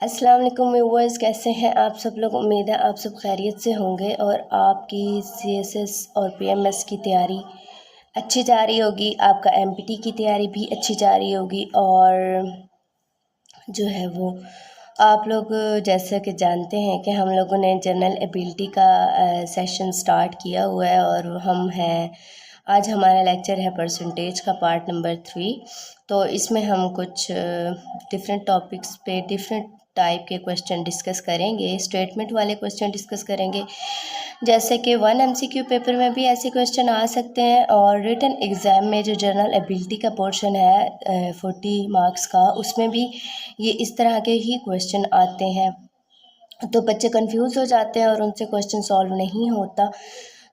अस्सलाम वालेकुम व्यूअर्स, कैसे हैं आप सब लोग। उम्मीद है आप सब खैरियत से होंगे और आपकी सीएसएस और पीएमएस की तैयारी अच्छी जा रही होगी। आपका एमपीटी की तैयारी भी अच्छी जा रही होगी और जो है वो आप लोग जैसा कि जानते हैं कि हम लोगों ने जनरल एबिलिटी का सेशन स्टार्ट किया हुआ है और हम हैं आज हमारा लेक्चर है परसेंटेज का पार्ट नंबर 3। तो इसमें हम कुछ डिफरेंट टॉपिक्स पे डिफरेंट टाइप के क्वेश्चन डिस्कस करेंगे। स्टेटमेंट वाले क्वेश्चन डिस्कस करेंगे, जैसे कि 1 MCQ पेपर में भी ऐसे क्वेश्चन आ सकते हैं और रिटन एग्ज़ाम में जो जनरल एबिलिटी का पोर्शन है 40 मार्क्स का, उसमें भी ये इस तरह के ही क्वेश्चन आते हैं। तो बच्चे कंफ्यूज हो जाते हैं और उनसे क्वेश्चन सॉल्व नहीं होता।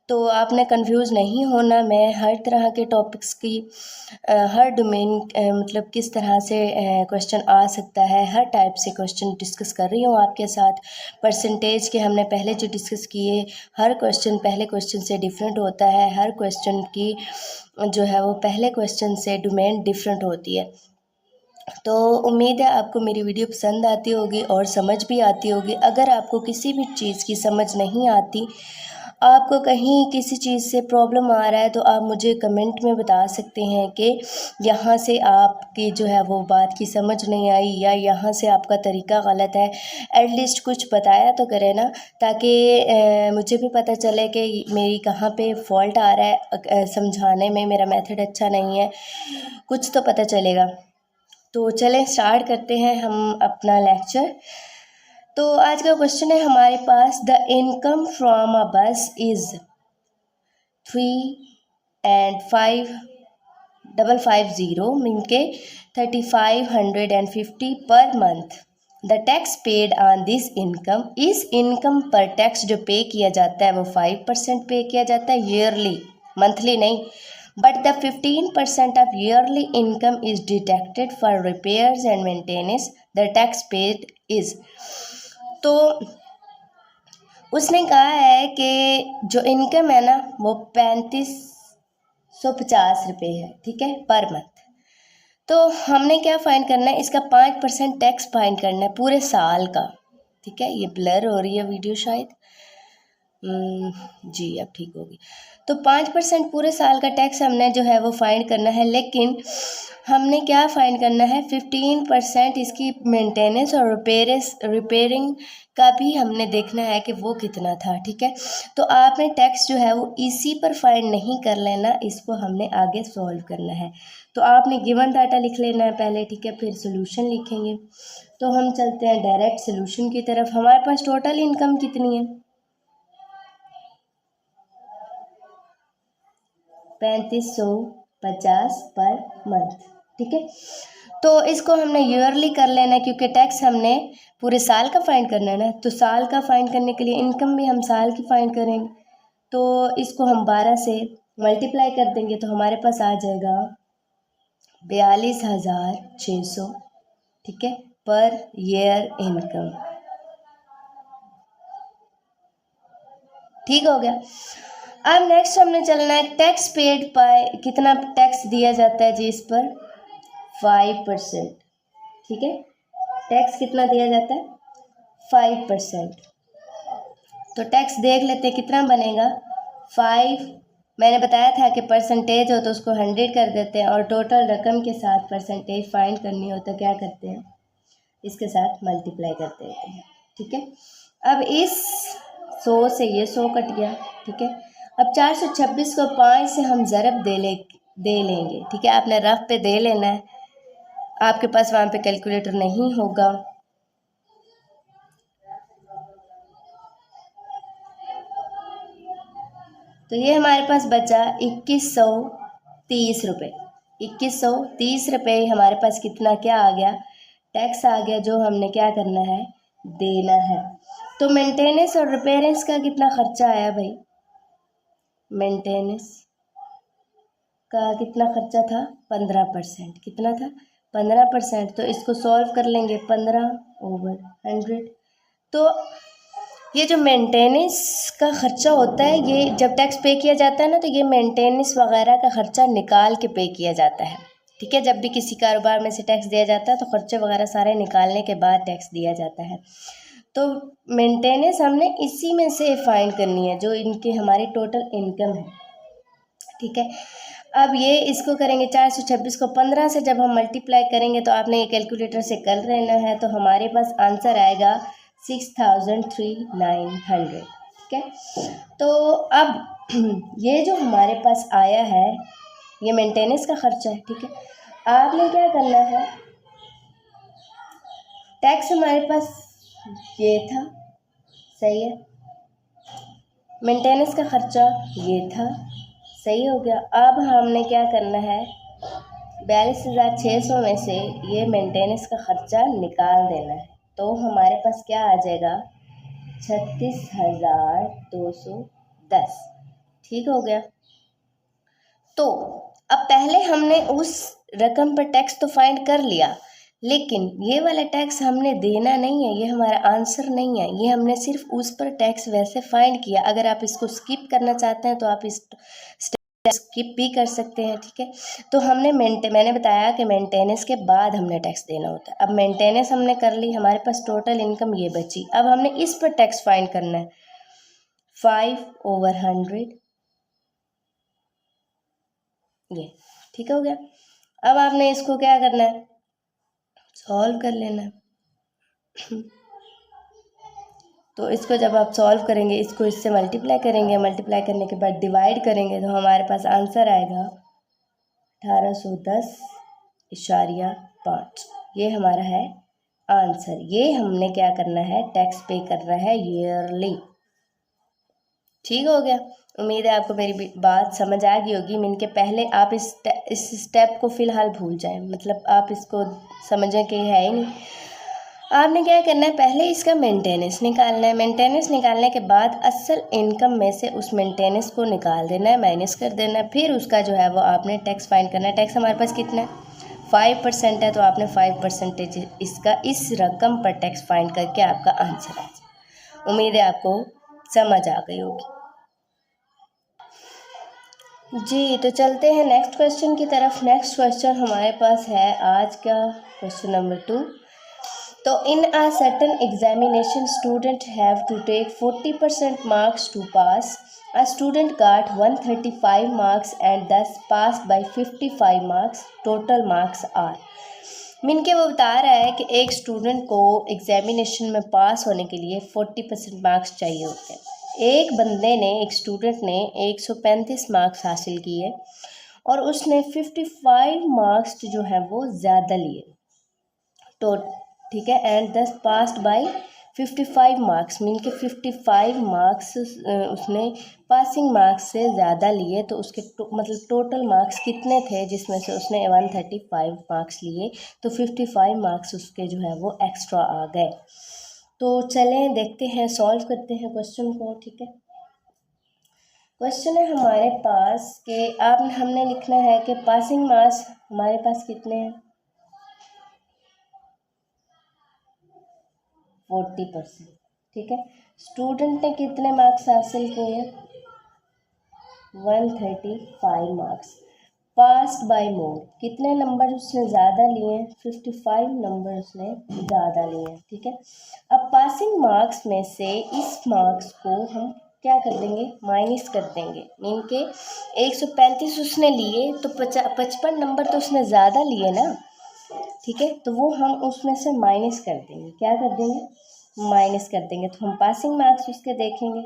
तो आपने कंफ्यूज नहीं होना। मैं हर तरह के टॉपिक्स की हर डोमेन मतलब किस तरह से क्वेश्चन आ सकता है, हर टाइप से क्वेश्चन डिस्कस कर रही हूँ आपके साथ। परसेंटेज के हमने पहले जो डिस्कस किए, हर क्वेश्चन पहले क्वेश्चन से डिफरेंट होता है। हर क्वेश्चन की जो है वो पहले क्वेश्चन से डोमेन डिफरेंट होती है। तो उम्मीद है आपको मेरी वीडियो पसंद आती होगी और समझ भी आती होगी। अगर आपको किसी भी चीज़ की समझ नहीं आती, आपको कहीं किसी चीज़ से प्रॉब्लम आ रहा है, तो आप मुझे कमेंट में बता सकते हैं कि यहाँ से आपकी जो है वो बात की समझ नहीं आई या यहाँ से आपका तरीका गलत है। एटलीस्ट कुछ बताया तो करें ना, ताकि मुझे भी पता चले कि मेरी कहाँ पे फॉल्ट आ रहा है, समझाने में मेरा मेथड अच्छा नहीं है, कुछ तो पता चलेगा। तो चलें स्टार्ट करते हैं हम अपना लेक्चर। तो आज का क्वेश्चन है हमारे पास, the income from a bus is 3,550 mean के 3,550 पर month. The tax paid on this income, इस इनकम पर टैक्स जो पे किया जाता है वो 5% पे किया जाता है ईयरली, मंथली नहीं। But the 15% of yearly income is deducted for repairs and maintenance. The tax paid is, तो उसने कहा है कि जो इनकम है ना वो 3550 रुपये है, ठीक है, पर मंथ। तो हमने क्या फाइंड करना है, इसका 5% टैक्स फाइंड करना है पूरे साल का, ठीक है। ये ब्लर हो रही है वीडियो शायद, जी अब ठीक होगी। तो 5% पूरे साल का टैक्स हमने जो है वो फाइंड करना है, लेकिन हमने क्या फाइंड करना है, 15% इसकी मेंटेनेंस और रिपेयरिंग का भी हमने देखना है कि वो कितना था, ठीक है। तो आपने टैक्स जो है वो इसी पर फाइंड नहीं कर लेना, इसको हमने आगे सॉल्व करना है। तो आपने गिवन डाटा लिख लेना है पहले, ठीक है, फिर सोल्यूशन लिखेंगे। तो हम चलते हैं डायरेक्ट सोल्यूशन की तरफ। हमारे पास टोटल इनकम कितनी है, 3550 पर मंथ, ठीक है। तो इसको हमने ईयरली कर लेना है क्योंकि टैक्स हमने पूरे साल का फाइंड करना है ना। तो साल का फाइंड करने के लिए इनकम भी हम साल की फाइंड करेंगे। तो इसको हम 12 से मल्टीप्लाई कर देंगे तो हमारे पास आ जाएगा 42,600, ठीक है, पर ईयर इनकम। ठीक हो गया। अब नेक्स्ट हमने चलना है टैक्स पेड बाय, कितना टैक्स दिया जाता है जी इस पर, 5%, ठीक है। टैक्स कितना दिया जाता है, 5%। तो टैक्स देख लेते हैं कितना बनेगा, 5। मैंने बताया था कि परसेंटेज हो तो उसको 100 कर देते हैं और टोटल रकम के साथ परसेंटेज फाइंड करनी हो तो क्या करते हैं, इसके साथ मल्टीप्लाई कर देते हैं, ठीक है। अब इस 100 से ये 100 कट गया, ठीक है। अब 426 को 5 से हम ज़रब दे लेंगे, ठीक है। आपने रफ पे दे लेना है, आपके पास वहाँ पे कैलकुलेटर नहीं होगा। तो ये हमारे पास बचा 2130 रुपये। 2130 रुपये हमारे पास कितना क्या आ गया, टैक्स आ गया, जो हमने क्या करना है, देना है। तो मेंटेनेंस और रिपेयरेंस का कितना खर्चा आया भाई, मेंटेनेंस का कितना खर्चा था, 15%। कितना था, 15%। तो इसको सॉल्व कर लेंगे, 15/100। तो ये जो मेंटेनेंस का ख़र्चा होता है, ये जब टैक्स पे किया जाता है ना, तो ये मेंटेनेंस वगैरह का ख़र्चा निकाल के पे किया जाता है, ठीक है। जब भी किसी कारोबार में से टैक्स दिया जाता है तो खर्चे वगैरह सारे निकालने के बाद टैक्स दिया जाता है। तो मेंटेनेंस हमने इसी में से फाइंड करनी है जो इनकी हमारी टोटल इनकम है, ठीक है। अब ये इसको करेंगे 426 को 15 से जब हम मल्टीप्लाई करेंगे तो आपने ये कैलकुलेटर से कर लेना है, तो हमारे पास आंसर आएगा 6300, ठीक है। तो अब ये जो हमारे पास आया है ये मेंटेनेंस का खर्चा है, ठीक है। आपने क्या करना है, टैक्स हमारे पास ये था, सही है, मेंटेनेंस का खर्चा ये था, सही हो गया। अब हमने क्या करना है, 42,600 में से ये मेंटेनेंस का खर्चा निकाल देना है, तो हमारे पास क्या आ जाएगा, 36,210, ठीक हो गया। तो अब पहले हमने उस रकम पर टैक्स तो फाइंड कर लिया, लेकिन ये वाला टैक्स हमने देना नहीं है, ये हमारा आंसर नहीं है, ये हमने सिर्फ उस पर टैक्स वैसे फाइंड किया। अगर आप इसको स्किप करना चाहते हैं तो आप इस स्किप भी कर सकते हैं, ठीक है। तो हमने मैंने बताया कि मेंटेनेंस के बाद हमने टैक्स देना होता है। अब मेंटेनेंस हमने कर ली, हमारे पास टोटल इनकम ये बची। अब हमने इस पर टैक्स फाइंड करना है, 5/100, ये ठीक हो गया। अब आपने इसको क्या करना है, सॉल्व कर लेना है। तो इसको जब आप सॉल्व करेंगे, इसको इससे मल्टीप्लाई करेंगे, मल्टीप्लाई करने के बाद डिवाइड करेंगे, तो हमारे पास आंसर आएगा 1810.5, ये हमारा है आंसर। ये हमने क्या करना है, टैक्स पे करना है ईयरली, ठीक हो गया। उम्मीद है आपको मेरी बात समझ आ गई होगी। मीन के पहले आप इस स्टेप को फ़िलहाल भूल जाएं, मतलब आप इसको समझें कि है ही नहीं। आपने क्या करना है, पहले इसका मेंटेनेंस निकालना है, मेंटेनेंस निकालने के बाद असल इनकम में से उस मेंटेनेंस को निकाल देना है, माइनस कर देना है, फिर उसका जो है वो आपने टैक्स फाइंड करना है। टैक्स हमारे पास कितना है, 5% है, तो आपने 5% इसका इस रकम पर टैक्स फाइंड करके आपका आंसर आ जाए। उम्मीद है आपको समझ आ गई होगी जी। तो चलते हैं नेक्स्ट क्वेश्चन की तरफ। नेक्स्ट क्वेश्चन हमारे पास है आज का क्वेश्चन नंबर 2। तो in a certain examination student have to take 40% marks to pass. A student got 135 marks and thus pass by 55 marks. Total marks are. Mean के वो बता रहा है कि एक स्टूडेंट को एग्जामिनेशन में पास होने के लिए 40% मार्क्स चाहिए होते हैं। एक बंदे ने, एक स्टूडेंट ने 135 मार्क्स हासिल किए और उसने 55 मार्क्स जो है वो ज़्यादा लिए, तो ठीक है, एंड दस पास्ड बाय 55 मार्क्स। मीन के 55 मार्क्स उसने पासिंग मार्क्स से ज़्यादा लिए, तो उसके मतलब टोटल मार्क्स कितने थे, जिसमें से उसने 135 मार्क्स लिए, तो 55 मार्क्स उसके जो है वो एक्स्ट्रा आ गए। तो चलें देखते हैं, सॉल्व करते हैं क्वेश्चन को, ठीक है। क्वेश्चन है हमारे पास कि हमने लिखना है कि पासिंग मार्क्स हमारे पास कितने हैं, 40%, ठीक है। स्टूडेंट ने कितने मार्क्स हासिल किए, 135 मार्क्स। पास्ड बाय मोर, कितने नंबर उसने ज़्यादा लिए, 55 नंबर उसने ज़्यादा लिए, ठीक है। अब पासिंग मार्क्स में से इस मार्क्स को हम क्या कर देंगे, माइनस कर देंगे। मीन के 135 उसने लिए तो 55 नंबर तो उसने ज़्यादा लिए ना, ठीक है, तो वो हम उसमें से माइनस कर देंगे। क्या कर देंगे, माइनस कर देंगे, तो हम पासिंग मार्क्स उसके देखेंगे,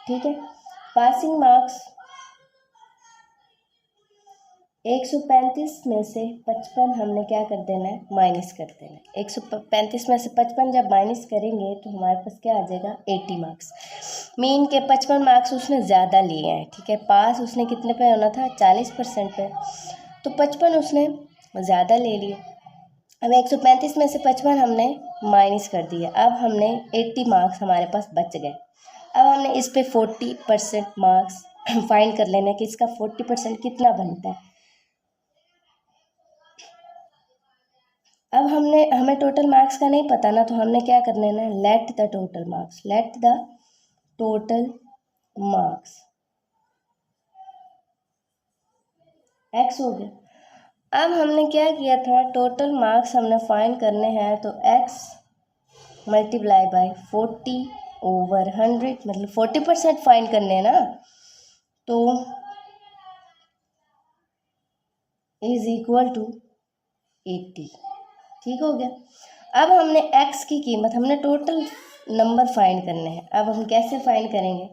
ठीक है। पासिंग मार्क्स 135 में से 55 हमने क्या कर देना है, माइनस कर देना है। 135 में से 55 जब माइनस करेंगे तो हमारे पास क्या आ जाएगा, 80 मार्क्स। मीन के 55 मार्क्स उसने ज़्यादा लिए हैं, ठीक है। पास उसने कितने पे होना था, 40% पे, तो 55 उसने ज़्यादा ले लिए। अब 135 में से 55 हमने माइनस कर दिया, अब हमने 80 मार्क्स हमारे पास बच गए। अब हमने इस पे 40% मार्क्स फाइंड कर लेना है कि इसका 40% कितना बनता है। अब हमें टोटल मार्क्स का नहीं पता ना, तो हमने क्या करना है ना, let the total marks, let the total marks x हो गया। अब हमने क्या किया था, टोटल मार्क्स हमने फाइंड करने हैं, तो x मल्टीप्लाई बाय 40/100, मतलब 40% फाइंड करने हैं ना, तो इज इक्वल टू 80। ठीक हो गया। अब हमने x की कीमत, हमने टोटल नंबर फाइंड करने हैं। अब हम कैसे फाइंड करेंगे,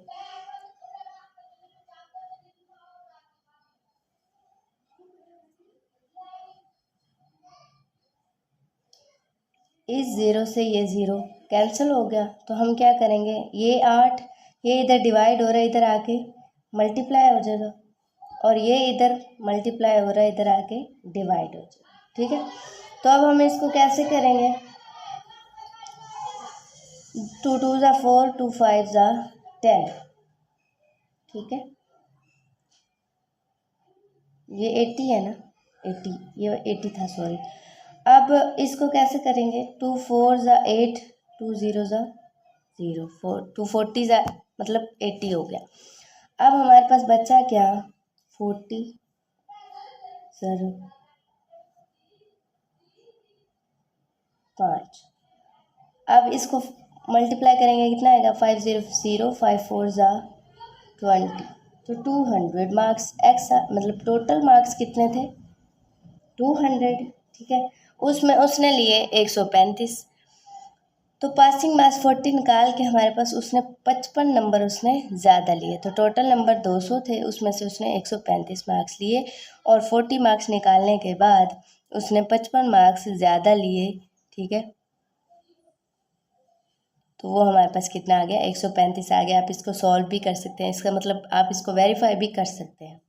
इस 0 से ये 0 कैंसिल हो गया, तो हम क्या करेंगे, ये 8 ये इधर डिवाइड हो रहा है, इधर आके मल्टीप्लाई हो जाएगा, और ये इधर मल्टीप्लाई हो रहा है, इधर आके डिवाइड हो जाएगा। ठीक है, तो अब हम इसको कैसे करेंगे, 2 2 ज़ा 4, 2 5 ज़ा 10। ठीक है, ये 80 है ना, 80, ये 80 था, सॉरी। अब इसको कैसे करेंगे, 2 4 ज़ा 8, 2 0 ज़ा 0, 2 40 ज़ा मतलब 80 हो गया। अब हमारे पास बचा क्या, 40 0 5। अब इसको मल्टीप्लाई करेंगे, कितना आएगा, 5 0 0, 5 4 ज़ा 20, तो 200 मार्क्स एक्स, मतलब टोटल मार्क्स कितने थे, 200। ठीक है, उसमें उसने लिए 135, तो पासिंग मार्क्स 40 निकाल के हमारे पास उसने 55 नंबर उसने ज़्यादा लिए, तो टोटल नंबर 200 थे, उसमें से उसने 135 मार्क्स लिए, और 40 मार्क्स निकालने के बाद उसने 55 मार्क्स ज़्यादा लिए। ठीक है, तो वो हमारे पास कितना आ गया, 135 आ गया। आप इसको सॉल्व भी कर सकते हैं, इसका मतलब आप इसको वेरीफाई भी कर सकते हैं।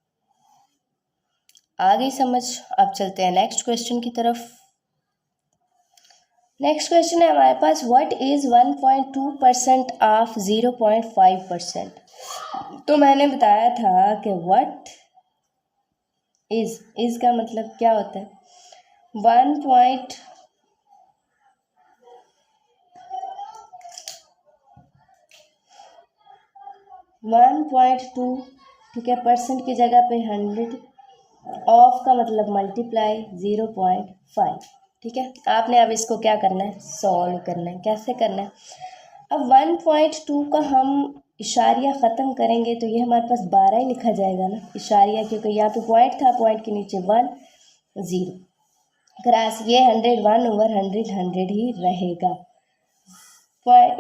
आ गई समझ। अब चलते हैं नेक्स्ट क्वेश्चन की तरफ। नेक्स्ट क्वेश्चन है हमारे पास, व्हाट इज 1.2% ऑफ 0.5%। तो मैंने बताया था कि व्हाट इज का मतलब क्या होता है, 1.2, ठीक है, परसेंट की जगह पे 100, ऑफ का मतलब मल्टीप्लाई 0.5। ठीक है, आपने अब इसको क्या करना है, सॉल्व करना है। कैसे करना है, अब 1.2 का हम इशारिया ख़त्म करेंगे, तो ये हमारे पास 12 ही लिखा जाएगा ना, इशारिया, क्योंकि यहाँ पे पॉइंट था, पॉइंट के नीचे 1 0 क्रॉस, ये 100 1/100 ही रहेगा।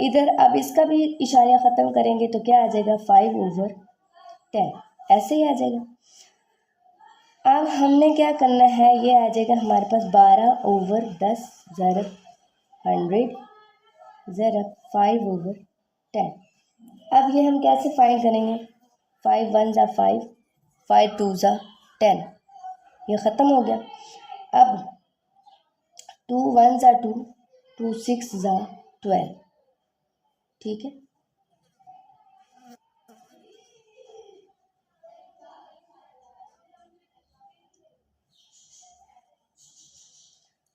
इधर अब इसका भी इशारिया ख़त्म करेंगे, तो क्या आ जाएगा, 5/10, ऐसे ही आ जाएगा। अब हमने क्या करना है, ये आ जाएगा हमारे पास 12/10 ज़रब 100 ज़रब 5/10। अब ये हम कैसे फाइंड करेंगे, 5 1 ज़ा 5, 5 2 ज़ा 10, ये ख़त्म हो गया। अब 2 1 ज़ा 2, 2 6 ज़ा 12। ठीक है,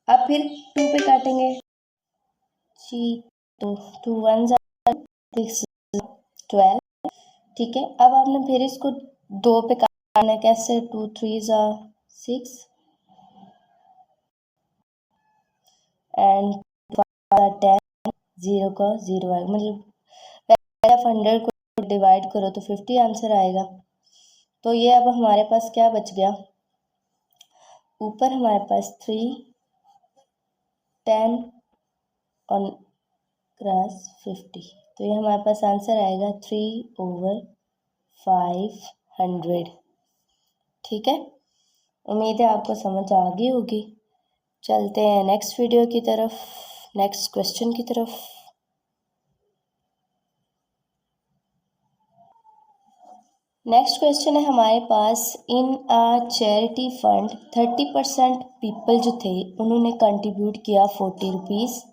अब फिर 2 पे काटेंगे जी, तो 2 1 ज़ा 6 12। ठीक है, अब आपने फिर इसको 2 पे काटना है, कैसे, 2 3 ज़ा 6 एंड 10, 0 का 0 आएगा, मतलब आप 100 को डिवाइड करो तो 50 आंसर आएगा। तो ये अब हमारे पास क्या बच गया, ऊपर हमारे पास 3 10 और क्रॉस 50, तो ये हमारे पास आंसर आएगा 3/500। ठीक है, उम्मीद है आपको समझ आ गई होगी। चलते हैं नेक्स्ट वीडियो की तरफ, नेक्स्ट क्वेश्चन की तरफ। नेक्स्ट क्वेश्चन है हमारे पास, इन अ चैरिटी फंड 30% पीपल जो थे उन्होंने कंट्रीब्यूट किया 40 रुपीज़।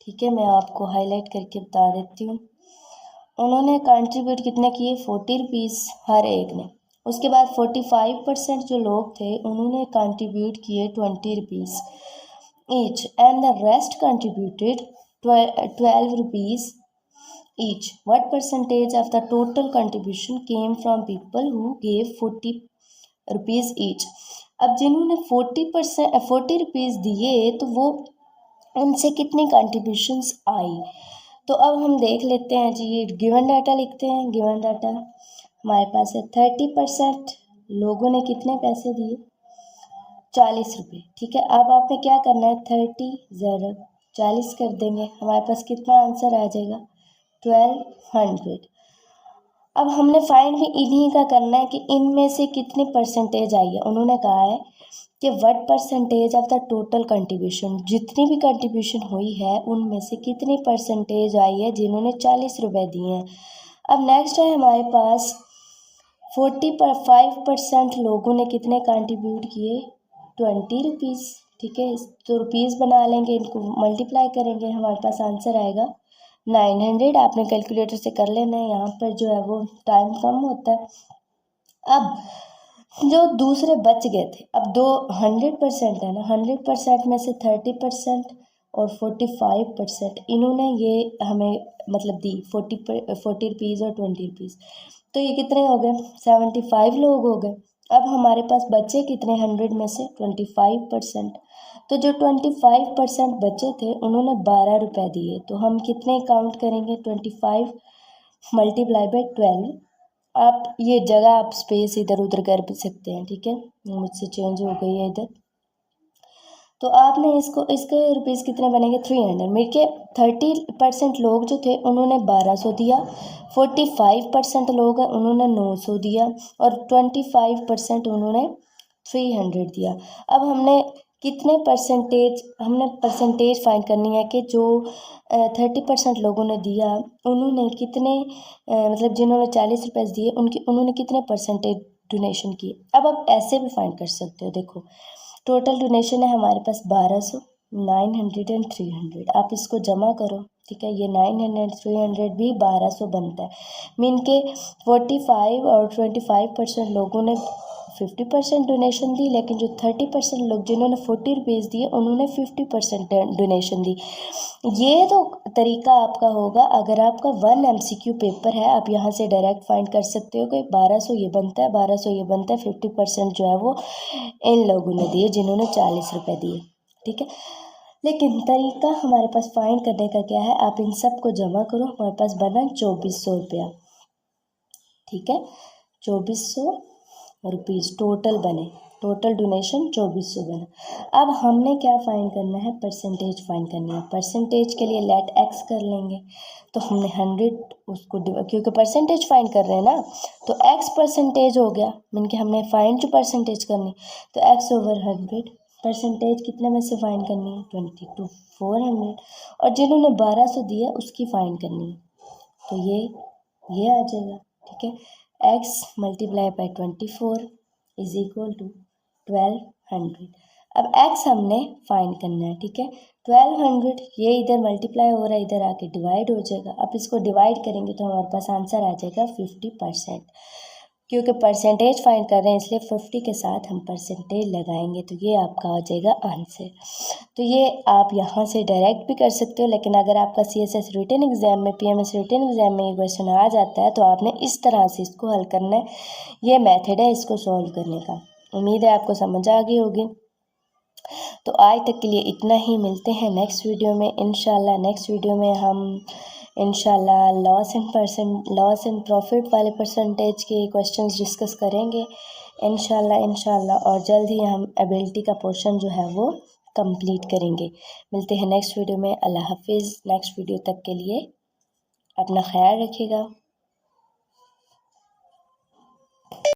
ठीक है, मैं आपको हाईलाइट करके बता देती हूँ, उन्होंने कंट्रीब्यूट कितने किए, 40 रुपीज़ हर एक ने। उसके बाद 45% जो लोग थे उन्होंने कंट्रीब्यूट किए 20 rupees. each and the rest contributed 12 rupees each. What percentage of the total contribution came from people who gave 40 rupees each? अब जिन्होंने 40 रुपीज़ दिए तो वो उनसे कितनी कंट्रीब्यूशंस आई। तो अब हम देख लेते हैं जी, ये गिवन डाटा लिखते हैं। गिवन डाटा हमारे पास है 30% लोगों ने कितने पैसे दिए, 40 रुपये। ठीक है, अब आपने क्या करना है, 30 ज़रा 40 कर देंगे, हमारे पास कितना आंसर आ जाएगा, 1200। अब हमने फाइंड भी इन्हीं का करना है कि इनमें से कितनी परसेंटेज आई है। उन्होंने कहा है कि what percentage of the total contribution, जितनी भी कंट्रीब्यूशन हुई है उनमें से कितनी परसेंटेज आई है जिन्होंने 40 रुपये दिए हैं। अब नेक्स्ट है हमारे पास 45% लोगों ने कितने कंट्रीब्यूट किए, 20 रुपीज़। ठीक है, तो रुपीज़ बना लेंगे, इनको मल्टीप्लाई करेंगे, हमारे पास आंसर आएगा 900। आपने कैलकुलेटर से कर लेना है, यहाँ पर जो है वो टाइम कम होता है। अब जो दूसरे बच गए थे, अब 100% है ना, 100% में से 30% और 45% इन्होंने ये हमें मतलब दी 40 रुपीज़ और 20 रुपीज़, तो ये कितने हो गए, 75 लोग हो गए। अब हमारे पास बचे कितने, 100 में से 25%। तो जो 25% बचे थे उन्होंने 12 रुपये दिए, तो हम कितने काउंट करेंगे, 25 मल्टीप्लाई बाई 12। आप ये जगह आप स्पेस इधर उधर कर भी सकते हैं। ठीक है, मुझसे चेंज हो गई है इधर। तो आपने इसके रुपीज़ कितने बनेंगे, 300। मेरे के 30% लोग जो थे उन्होंने 1200 दिया, 45% लोग हैं उन्होंने 900 दिया और 25% उन्होंने 300 दिया। अब हमने परसेंटेज फाइंड करनी है कि जो 30% लोगों ने दिया उन्होंने कितने मतलब जिन्होंने 40 रुपये दिए उन्होंने कितने परसेंटेज डोनेशन किए। अब आप ऐसे भी फाइंड कर सकते हो। देखो, टोटल डोनेशन है हमारे पास 1200, 900 एंड 300। आप इसको जमा करो। ठीक है, ये 900 300 भी 1200 बनता है। मीन के 45 और 25% लोगों ने 50% डोनेशन दी, लेकिन जो 30% लोग जिन्होंने 40 रुपीज़ दिए उन्होंने 50% डोनेशन दी। ये तो तरीका आपका होगा अगर आपका 1 MCQ पेपर है, आप यहाँ से डायरेक्ट फाइंड कर सकते हो कि 1200 ये बनता है, 1200 ये बनता है, 50% जो है वो इन लोगों ने दिए जिन्होंने 40 रुपये दिए। ठीक है, लेकिन तरीका हमारे पास फाइंड करने का क्या है, आप इन सब को जमा करो, हमारे पास बना 2400 रुपया। ठीक है, 2400 रुपीज़ टोटल बने, टोटल डोनेशन 2400 बना। अब हमने क्या फाइंड करना है, परसेंटेज फाइंड करनी है। परसेंटेज के लिए लेट एक्स कर लेंगे, तो हमने 100 उसको क्योंकि परसेंटेज फाइंड कर रहे हैं ना, तो एक्स परसेंटेज हो गया, मीन कि हमने फाइंड जो परसेंटेज करनी, तो एक्स ओवर 100। परसेंटेज कितने में से फाइंड करनी है, 20 to 400। और जिन्होंने 1200 दिया उसकी फाइंड करनी है, तो ये आ जाएगा। ठीक है, x multiply by 24 is equal to 1200। अब x हमने फाइंड करना है। ठीक है, 1200 ये इधर मल्टीप्लाई हो रहा है, इधर आके डिवाइड हो जाएगा। अब इसको डिवाइड करेंगे तो हमारे पास आंसर आ जाएगा 50%। क्योंकि परसेंटेज फाइंड कर रहे हैं इसलिए 50 के साथ हम परसेंटेज लगाएंगे, तो ये आपका आ जाएगा आंसर। तो ये आप यहाँ से डायरेक्ट भी कर सकते हो, लेकिन अगर आपका CSS रिटन एग्ज़ाम में, PMS रिटन एग्ज़ाम में ये क्वेश्चन आ जाता है तो आपने इस तरह से इसको हल करना है। ये मेथड है इसको सॉल्व करने का। उम्मीद है आपको समझ आ गई होगी। तो आज तक के लिए इतना ही, मिलते हैं नेक्स्ट वीडियो में इंशाल्लाह। नेक्स्ट वीडियो में हम इंशाल्लाह लॉस एंड प्रॉफिट वाले परसेंटेज के क्वेश्चंस डिस्कस करेंगे इंशाल्लाह। और जल्द ही हम एबिलिटी का पोर्शन जो है वो कंप्लीट करेंगे। मिलते हैं नेक्स्ट वीडियो में। अल्लाह हाफिज़। नेक्स्ट वीडियो तक के लिए अपना ख्याल रखिएगा।